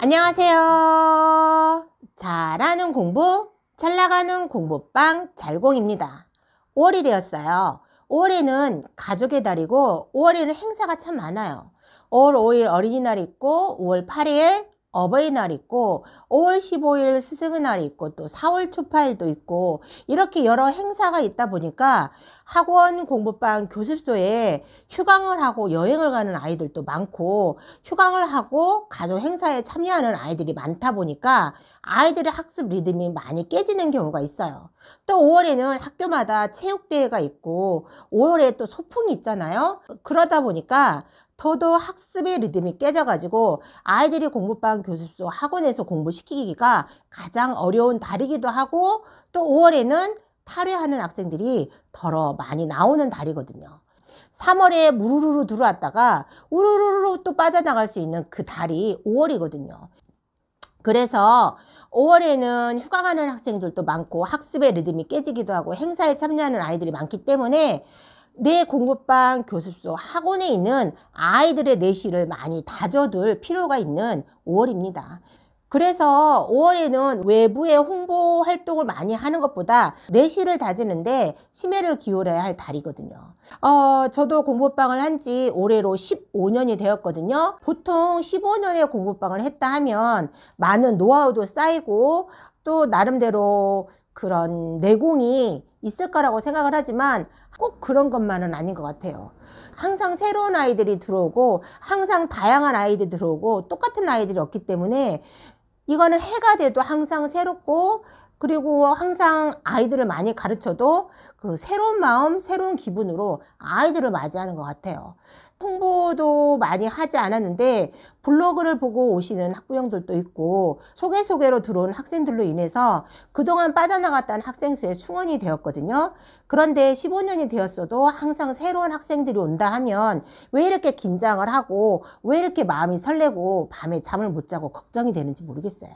안녕하세요. 잘하는 공부, 잘 나가는 공부방 잘공입니다. 5월이 되었어요. 5월에는 가족의 달이고 5월에는 행사가 참 많아요. 5월 5일 어린이날 있고 5월 8일 어버이날 있고 5월 15일 스승의 날이 있고 또 4월 초파일도 있고 이렇게 여러 행사가 있다 보니까 학원 공부방 교습소에 휴강을 하고 여행을 가는 아이들도 많고 휴강을 하고 가족 행사에 참여하는 아이들이 많다 보니까 아이들의 학습 리듬이 많이 깨지는 경우가 있어요. 또 5월에는 학교마다 체육대회가 있고 5월에 또 소풍이 있잖아요. 그러다 보니까 더더 학습의 리듬이 깨져가지고 아이들이 공부방 교습소 학원에서 공부시키기가 가장 어려운 달이기도 하고 또 5월에는 탈회하는 학생들이 더러 많이 나오는 달이거든요. 3월에 무르르르 들어왔다가 우르르르 또 빠져나갈 수 있는 그 달이 5월이거든요. 그래서 5월에는 휴가 가는 학생들도 많고 학습의 리듬이 깨지기도 하고 행사에 참여하는 아이들이 많기 때문에 내 공부방 교습소 학원에 있는 아이들의 내실을 많이 다져둘 필요가 있는 5월입니다. 그래서 5월에는 외부의 홍보 활동을 많이 하는 것보다 내실을 다지는데 심혈을 기울여야 할 달이거든요. 저도 공부방을 한 지 올해로 15년이 되었거든요. 보통 15년의 공부방을 했다 하면 많은 노하우도 쌓이고 또 나름대로 그런 내공이 있을 거라고 생각을 하지만 꼭 그런 것만은 아닌 것 같아요. 항상 새로운 아이들이 들어오고 항상 다양한 아이들이 들어오고 똑같은 아이들이 없기 때문에 이거는 해가 돼도 항상 새롭고 그리고 항상 아이들을 많이 가르쳐도 그 새로운 마음, 새로운 기분으로 아이들을 맞이하는 것 같아요. 홍보도 많이 하지 않았는데 블로그를 보고 오시는 학부형들도 있고 소개로 들어온 학생들로 인해서 그동안 빠져나갔다는 학생 수의 충원이 되었거든요. 그런데 15년이 되었어도 항상 새로운 학생들이 온다 하면 왜 이렇게 긴장을 하고 왜 이렇게 마음이 설레고 밤에 잠을 못 자고 걱정이 되는지 모르겠어요.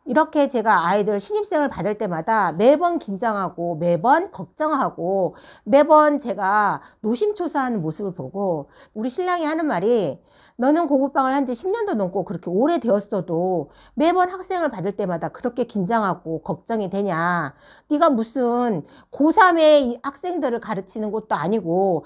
이렇게 제가 아이들 신입생을 받을 때마다 매번 긴장하고 매번 걱정하고 매번 제가 노심초사하는 모습을 보고 우리 신랑이 하는 말이 너는 공부방을 한 지 10년도 넘고 그렇게 오래 되었어도 매번 학생을 받을 때마다 그렇게 긴장하고 걱정이 되냐. 네가 무슨 고3의 학생들을 가르치는 것도 아니고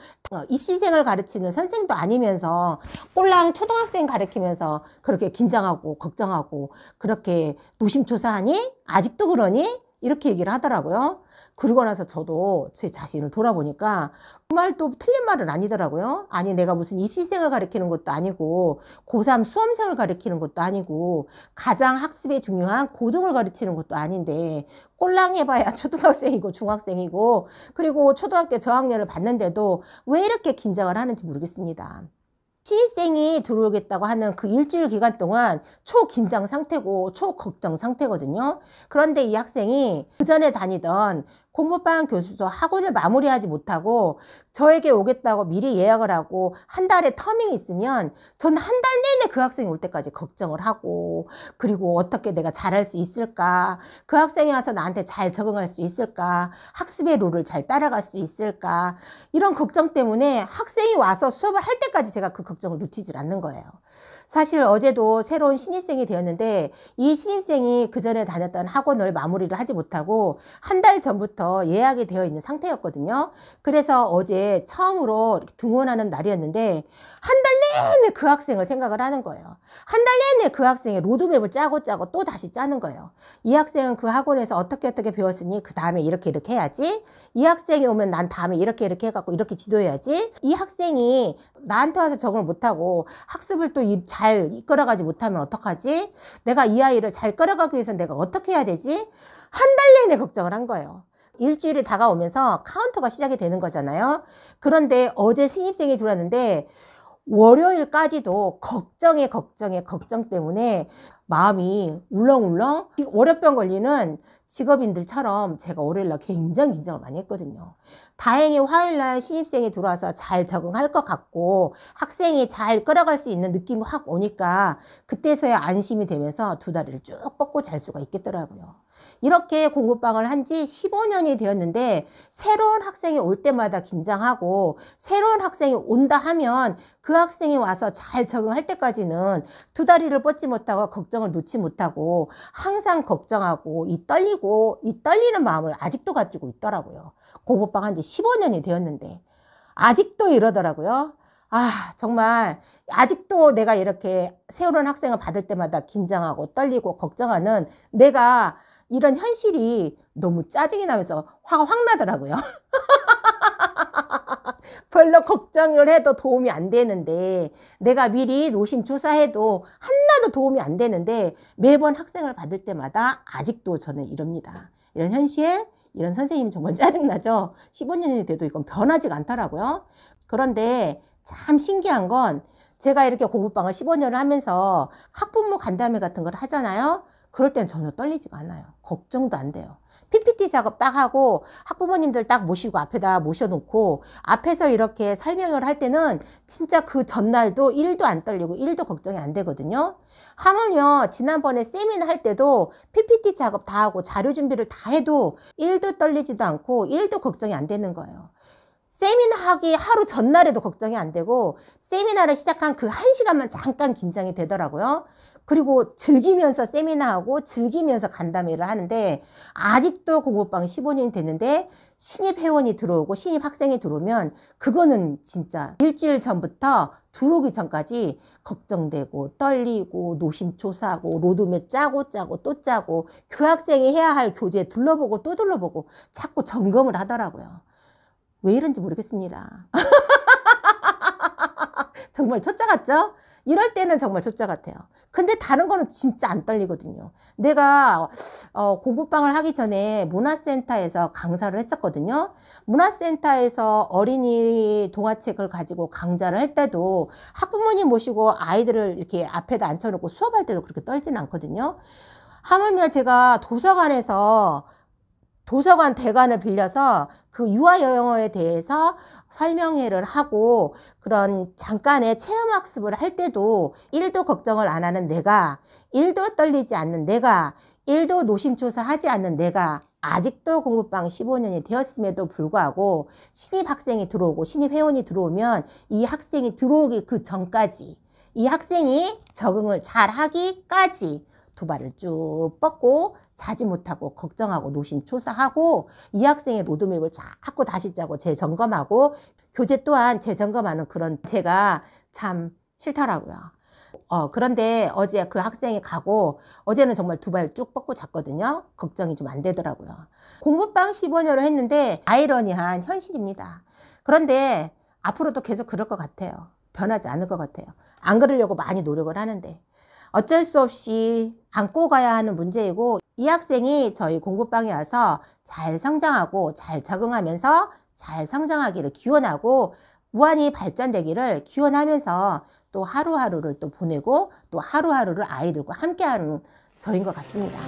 입시생을 가르치는 선생도 아니면서 꼴랑 초등학생 가르치면서 그렇게 긴장하고 걱정하고 그렇게 노심초사하니? 아직도 그러니? 이렇게 얘기를 하더라고요. 그러고 나서 저도 제 자신을 돌아보니까 그 말도 틀린 말은 아니더라고요. 아니 내가 무슨 입시생을 가르치는 것도 아니고 고3 수험생을 가르치는 것도 아니고 가장 학습에 중요한 고등을 가르치는 것도 아닌데 꼴랑 해봐야 초등학생이고 중학생이고 그리고 초등학교 저학년을 받는데도 왜 이렇게 긴장을 하는지 모르겠습니다. 신입생이 들어오겠다고 하는 그 일주일 기간 동안 초긴장 상태고 초걱정 상태거든요. 그런데 이 학생이 그 전에 다니던 공부방 교습소 학원을 마무리하지 못하고 저에게 오겠다고 미리 예약을 하고 한 달에 터밍이 있으면 전 한 달 내내 그 학생이 올 때까지 걱정을 하고 그리고 어떻게 내가 잘할 수 있을까, 그 학생이 와서 나한테 잘 적응할 수 있을까, 학습의 룰을 잘 따라갈 수 있을까, 이런 걱정 때문에 학생이 와서 수업을 할 때까지 제가 그 걱정을 놓치질 않는 거예요. 사실 어제도 새로운 신입생이 되었는데 이 신입생이 그 전에 다녔던 학원을 마무리를 하지 못하고 한 달 전부터 예약이 되어 있는 상태였거든요. 그래서 어제 처음으로 등원하는 날이었는데 한 달 내내 그 학생을 생각을 하는 거예요. 한 달 내내 그 학생의 로드맵을 짜고 또 다시 짜는 거예요. 이 학생은 그 학원에서 어떻게 배웠으니 그 다음에 이렇게 해야지. 이 학생이 오면 난 다음에 이렇게 해갖고 이렇게 지도해야지. 이 학생이 나한테 와서 적응을 못하고 학습을 또 잘 이끌어가지 못하면 어떡하지? 내가 이 아이를 잘 끌어가기 위해서 내가 어떻게 해야 되지? 한 달 내내 걱정을 한 거예요. 일주일이 다가오면서 카운터가 시작이 되는 거잖아요. 그런데 어제 신입생이 들어왔는데 월요일까지도 걱정 때문에 마음이 울렁울렁 월요병 걸리는 직업인들처럼 제가 월요일날 굉장히 긴장을 많이 했거든요. 다행히 화요일날 신입생이 들어와서 잘 적응할 것 같고 학생이 잘 끌어갈 수 있는 느낌이 확 오니까 그때서야 안심이 되면서 두 다리를 쭉 뻗고 잘 수가 있겠더라고요. 이렇게 공부방을 한 지 15년이 되었는데 새로운 학생이 올 때마다 긴장하고 새로운 학생이 온다 하면 그 학생이 와서 잘 적응할 때까지는 두 다리를 뻗지 못하고 걱정을 놓지 못하고 항상 걱정하고 이 떨리는 마음을 아직도 가지고 있더라고요. 공부방 한 지 15년이 되었는데 아직도 이러더라고요. 아, 정말 아직도 내가 이렇게 새로운 학생을 받을 때마다 긴장하고 떨리고 걱정하는 내가 이런 현실이 너무 짜증이 나면서 화가 확 나더라고요. 별로 걱정을 해도 도움이 안 되는데 내가 미리 노심초사해도 하나도 도움이 안 되는데 매번 학생을 받을 때마다 아직도 저는 이럽니다. 이런 현실, 이런 선생님 정말 짜증나죠? 15년이 돼도 이건 변하지가 않더라고요. 그런데 참 신기한 건 제가 이렇게 공부방을 15년을 하면서 학부모 간담회 같은 걸 하잖아요. 그럴 땐 전혀 떨리지가 않아요. 걱정도 안 돼요. PPT 작업 딱 하고 학부모님들 딱 모시고 앞에다 모셔놓고 앞에서 이렇게 설명을 할 때는 진짜 그 전날도 1도 안 떨리고 1도 걱정이 안 되거든요. 하물며 지난번에 세미나 할 때도 PPT 작업 다 하고 자료 준비를 다 해도 1도 떨리지도 않고 1도 걱정이 안 되는 거예요. 세미나 하기 하루 전날에도 걱정이 안 되고 세미나를 시작한 그 1시간만 잠깐 긴장이 되더라고요. 그리고 즐기면서 세미나하고 즐기면서 간담회를 하는데 아직도 공부방 15년이 됐는데 신입 회원이 들어오고 신입 학생이 들어오면 그거는 진짜 일주일 전부터 들어오기 전까지 걱정되고 떨리고 노심초사하고 로드맵 짜고 또 짜고 그 학생이 해야 할 교재 둘러보고 또 둘러보고 자꾸 점검을 하더라고요. 왜 이런지 모르겠습니다. 정말 초짜 같죠? 이럴 때는 정말 초짜 같아요. 근데 다른 거는 진짜 안 떨리거든요. 내가 공부방을 하기 전에 문화센터에서 강사를 했었거든요. 문화센터에서 어린이 동화책을 가지고 강좌를 할 때도 학부모님 모시고 아이들을 이렇게 앞에다 앉혀놓고 수업할 때도 그렇게 떨지는 않거든요. 하물며 제가 도서관 대관을 빌려서 그 유아영어에 대해서 설명회를 하고 그런 잠깐의 체험학습을 할 때도 1도 걱정을 안 하는 내가, 1도 떨리지 않는 내가, 1도 노심초사하지 않는 내가 아직도 공부방 15년이 되었음에도 불구하고 신입 학생이 들어오고 신입 회원이 들어오면 이 학생이 들어오기 그 전까지 이 학생이 적응을 잘 하기까지 두 발을 쭉 뻗고 자지 못하고 걱정하고 노심초사하고 이 학생의 로드맵을 자꾸 다시 짜고 재점검하고 교재 또한 재점검하는 그런 제가 참 싫더라고요. 그런데 어제 그 학생이 가고 어제는 정말 두 발 쭉 뻗고 잤거든요. 걱정이 좀 안 되더라고요. 공부방 15년을 했는데 아이러니한 현실입니다. 그런데 앞으로도 계속 그럴 것 같아요. 변하지 않을 것 같아요. 안 그러려고 많이 노력을 하는데 어쩔 수 없이 안고 가야 하는 문제이고 이 학생이 저희 공부방에 와서 잘 성장하고 잘 적응하면서 잘 성장하기를 기원하고 무한히 발전되기를 기원하면서 또 하루하루를 또 보내고 또 하루하루를 아이들과 함께하는 저인 것 같습니다.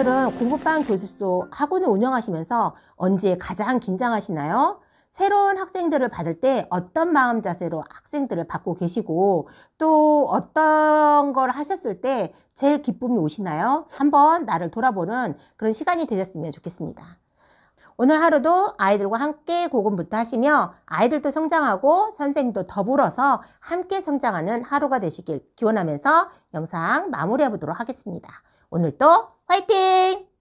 학생들은 공부방 교습소 학원을 운영하시면서 언제 가장 긴장하시나요? 새로운 학생들을 받을 때 어떤 마음 자세로 학생들을 받고 계시고 또 어떤 걸 하셨을 때 제일 기쁨이 오시나요? 한번 나를 돌아보는 그런 시간이 되셨으면 좋겠습니다. 오늘 하루도 아이들과 함께 고군분투 하시며 아이들도 성장하고 선생님도 더불어서 함께 성장하는 하루가 되시길 기원하면서 영상 마무리해 보도록 하겠습니다. 오늘도 화이팅!